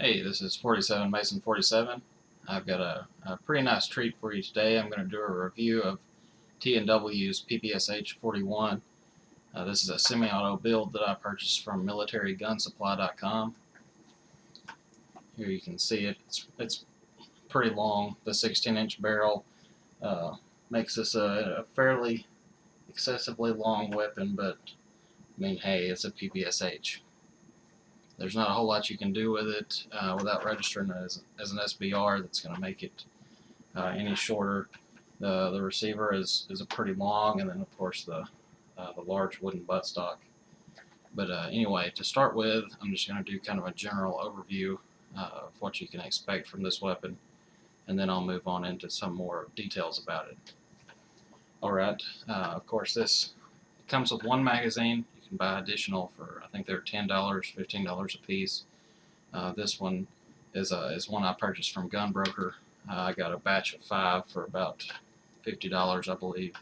Hey, this is 47 Mason 47. I've got a pretty nice treat for you today. I'm going to do a review of TNW's PPSh-41. This is a semi-auto build that I purchased from militarygunsupply.com. Here you can see it. It's pretty long. The 16-inch barrel makes this a fairly excessively long weapon, but I mean, hey, it's a PPSh. There's not a whole lot you can do with it without registering it as an SBR that's going to make it any shorter. The receiver is a pretty long, and then of course the large wooden buttstock. But anyway, to start with, I'm just going to do kind of a general overview of what you can expect from this weapon, and then I'll move on into some more details about it. Alright, of course this comes with one magazine. You can buy additional for, I think they're $10, $15 a piece. This one is one I purchased from Gunbroker. I got a batch of 5 for about $50, I believe.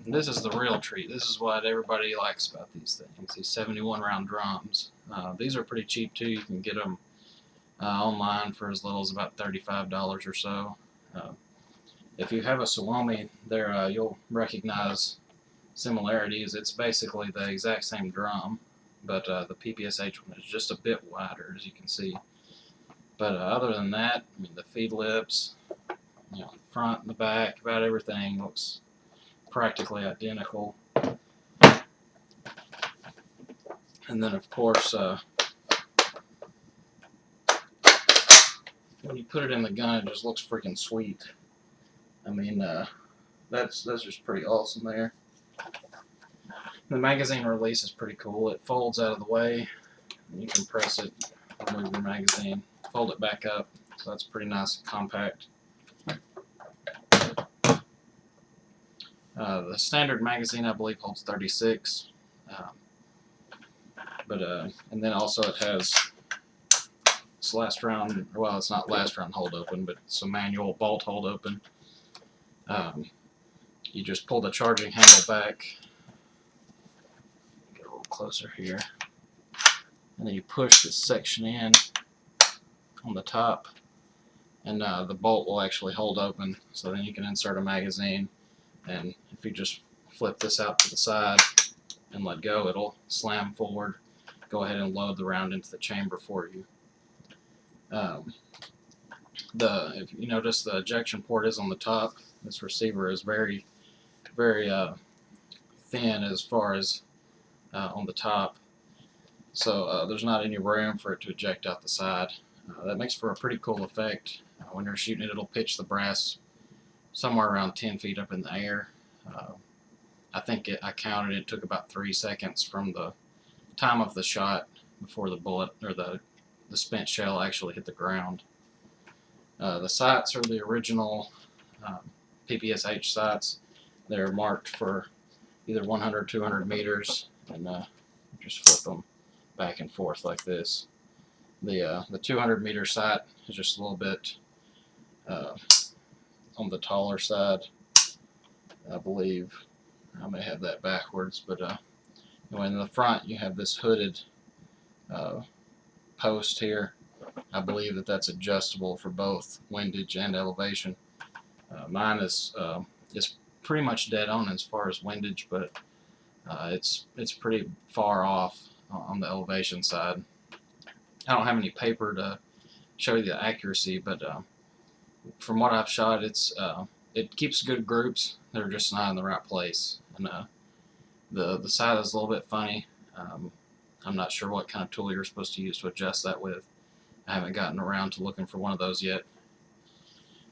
This is the real treat. This is what everybody likes about these things, these 71 round drums. These are pretty cheap too. You can get them online for as little as about $35 or so. If you have a Suomi, there you'll recognize similarities. It's basically the exact same drum, but the PPSh one is just a bit wider, as you can see. But other than that, I mean, the feed lips, you know, the front and the back, about everything looks practically identical. And then, of course, when you put it in the gun, it just looks freaking sweet. I mean, that's just pretty awesome there. The magazine release is pretty cool. It folds out of the way, and you can press it, remove your magazine, fold it back up, so that's pretty nice and compact. The standard magazine, I believe, holds 36, and then also it has this last round, well, it's not last round hold open, but it's a manual bolt hold open. You just pull the charging handle back, get a little closer here, and then you push this section in on the top, and the bolt will actually hold open, so then you can insert a magazine, and if you just flip this out to the side and let go, it'll slam forward, go ahead and load the round into the chamber for you. If you notice, the ejection port is on the top. This receiver is very thin as far as on the top, so there's not any room for it to eject out the side. That makes for a pretty cool effect. When you're shooting it, it'll pitch the brass somewhere around 10 feet up in the air. I think I counted it took about 3 seconds from the time of the shot before the bullet or the spent shell actually hit the ground. The sights are the original PPSh sights. They're marked for either 100 or 200 meters, and just flip them back and forth like this. The 200 meter sight is just a little bit on the taller side, I believe. I may have that backwards, but anyway, in the front you have this hooded post here. I believe that's adjustable for both windage and elevation. Mine is pretty much dead on as far as windage, but it's pretty far off on the elevation side. I don't have any paper to show you the accuracy, but from what I've shot, it keeps good groups. They're just not in the right place, and the sight is a little bit funny. I'm not sure what kind of tool you're supposed to use to adjust that with. I haven't gotten around to looking for one of those yet.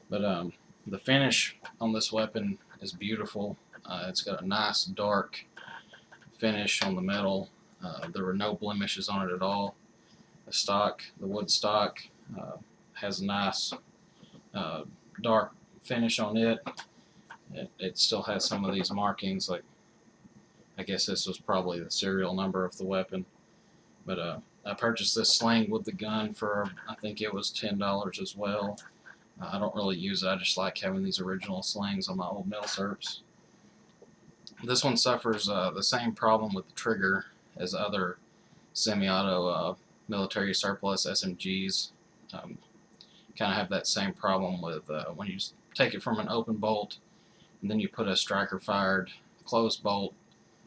But the finish on this weapon is beautiful. It's got a nice dark finish on the metal. There were no blemishes on it at all. The wood stock has a nice dark finish on it. It still has some of these markings, like I guess this was probably the serial number of the weapon. But I purchased this sling with the gun for, I think it was $10 as well. I don't really use it. I just like having these original slings on my old milsurps. This one suffers the same problem with the trigger as other semi-auto military surplus SMGs kind of have that same problem with when you take it from an open bolt and then you put a striker fired closed bolt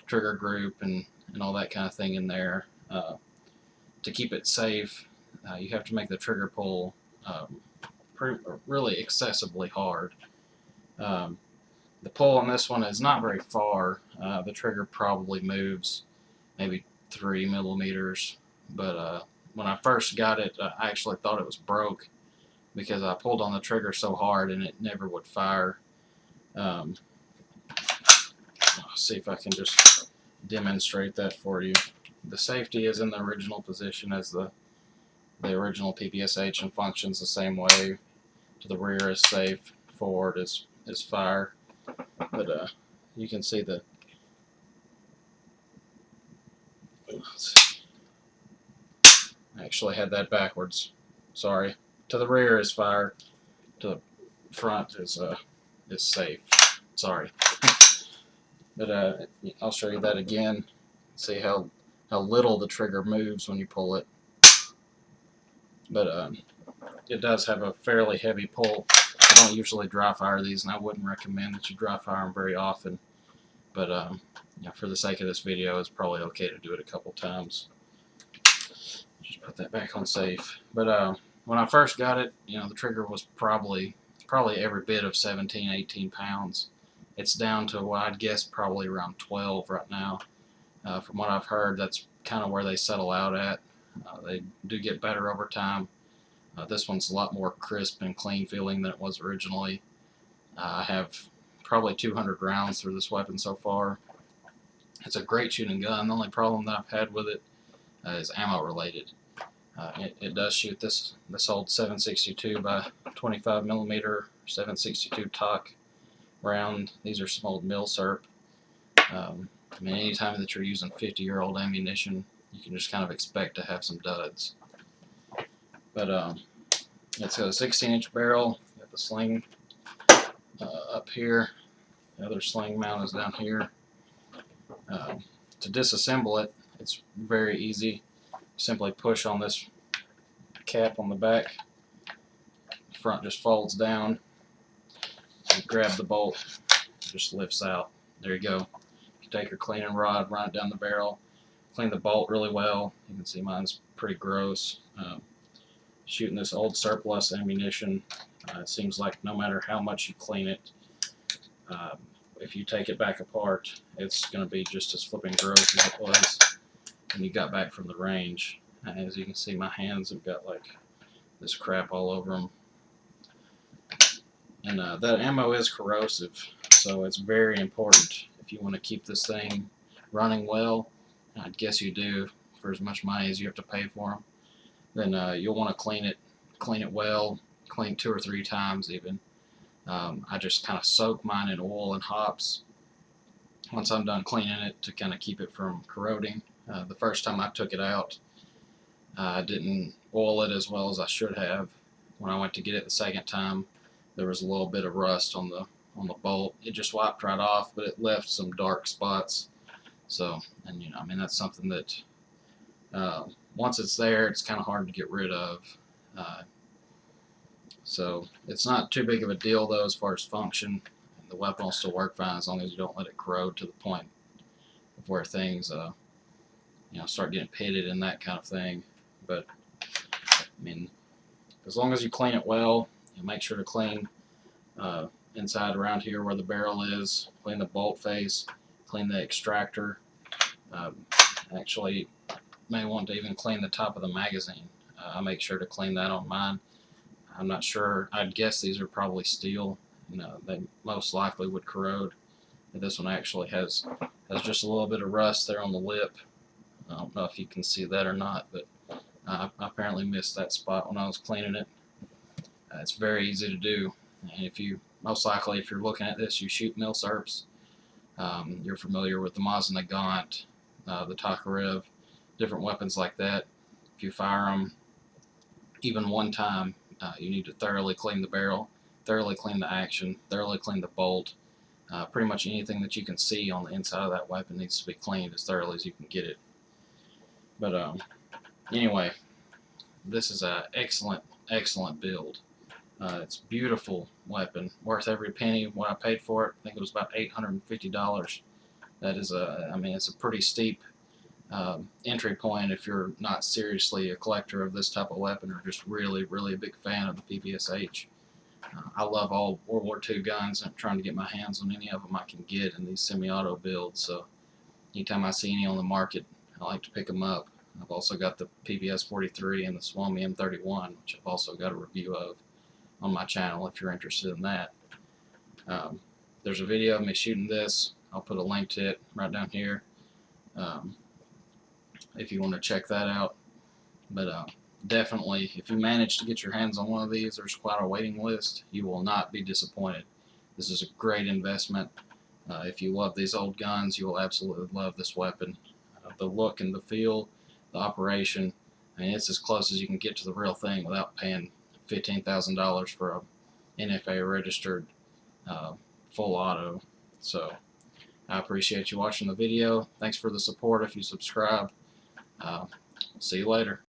trigger group and all that kind of thing in there. To keep it safe, you have to make the trigger pull really excessively hard. The pull on this one is not very far. The trigger probably moves maybe 3 millimeters, but when I first got it, I actually thought it was broke because I pulled on the trigger so hard and it never would fire. I'll see if I can just demonstrate that for you. The safety is in the original position as the original PPSh and functions the same way. To the rear is safe, forward is fire. But you can see the I actually had that backwards. Sorry. To the rear is fire. To the front is safe. Sorry. But I'll show you that again. See how little the trigger moves when you pull it. But it does have a fairly heavy pull. I don't usually dry fire these, and I wouldn't recommend that you dry fire them very often. But yeah, for the sake of this video, it's probably okay to do it a couple times. Just put that back on safe. But when I first got it, the trigger was probably every bit of 17, 18 pounds. It's down to what I'd guess probably around 12 right now. From what I've heard, that's kind of where they settle out at. They do get better over time. This one's a lot more crisp and clean feeling than it was originally. I have probably 200 rounds through this weapon so far. It's a great shooting gun. The only problem that I've had with it is ammo related. It does shoot this old 7.62 by 25 millimeter 7.62 TOC round. These are some old milsurp. I mean, anytime that you're using 50-year-old ammunition, you can just kind of expect to have some duds. But it's got a 16-inch barrel. Got the sling up here. The other sling mount is down here. To disassemble it, it's very easy. Simply push on this cap on the back. The front just folds down. You grab the bolt, it just lifts out. There you go. You take your cleaning rod, run it down the barrel, clean the bolt really well. You can see mine's pretty gross. Shooting this old surplus ammunition, it seems like no matter how much you clean it, if you take it back apart, it's going to be just as flipping gross as it was when you got back from the range. As you can see, my hands have got like this crap all over them. And that ammo is corrosive, so it's very important if you want to keep this thing running well. I guess you do for as much money as you have to pay for them. Then you'll want to clean it well, clean 2 or 3 times even. I just kind of soak mine in oil and hops once I'm done cleaning it to kind of keep it from corroding. The first time I took it out, I didn't oil it as well as I should have. When I went to get it the second time, there was a little bit of rust on the bolt. It just wiped right off, but it left some dark spots. So, and I mean, that's something that once it's there, it's kind of hard to get rid of. So it's not too big of a deal though as far as function. The weapon will still work fine as long as you don't let it corrode to the point of where things start getting pitted and that kind of thing. But I mean, as long as you clean it well, you make sure to clean inside around here where the barrel is, clean the bolt face, clean the extractor. Actually, may want to even clean the top of the magazine. I make sure to clean that on mine. I'm not sure. I'd guess these are probably steel. They most likely would corrode. But this one actually has just a little bit of rust there on the lip. I don't know if you can see that or not, but I apparently missed that spot when I was cleaning it. It's very easy to do. And most likely if you're looking at this, you shoot milsurps. You're familiar with the Mazda Gaunt, the Tokarev, different weapons like that. If you fire them even one time, you need to thoroughly clean the barrel, thoroughly clean the action, thoroughly clean the bolt. Pretty much anything that you can see on the inside of that weapon needs to be cleaned as thoroughly as you can get it. But anyway, this is an excellent build. It's a beautiful weapon, worth every penny. What I paid for it, I think it was about $850. That is I mean, it's a pretty steep entry point if you're not seriously a collector of this type of weapon or just really a big fan of the PPSh. I love all World War II guns. I'm trying to get my hands on any of them I can get in these semi-auto builds. So anytime I see any on the market, I like to pick them up. I've also got the PPSh-43 and the Swami M31, which I've also got a review of on my channel if you're interested in that. There's a video of me shooting this. I'll put a link to it right down here if you want to check that out. But definitely, if you manage to get your hands on one of these, there's quite a waiting list. You will not be disappointed. This is a great investment. If you love these old guns, you will absolutely love this weapon. The look and the feel, the operation, I mean, it's as close as you can get to the real thing without paying $15,000 for a NFA registered full auto. So I appreciate you watching the video. Thanks for the support if you subscribe. See you later.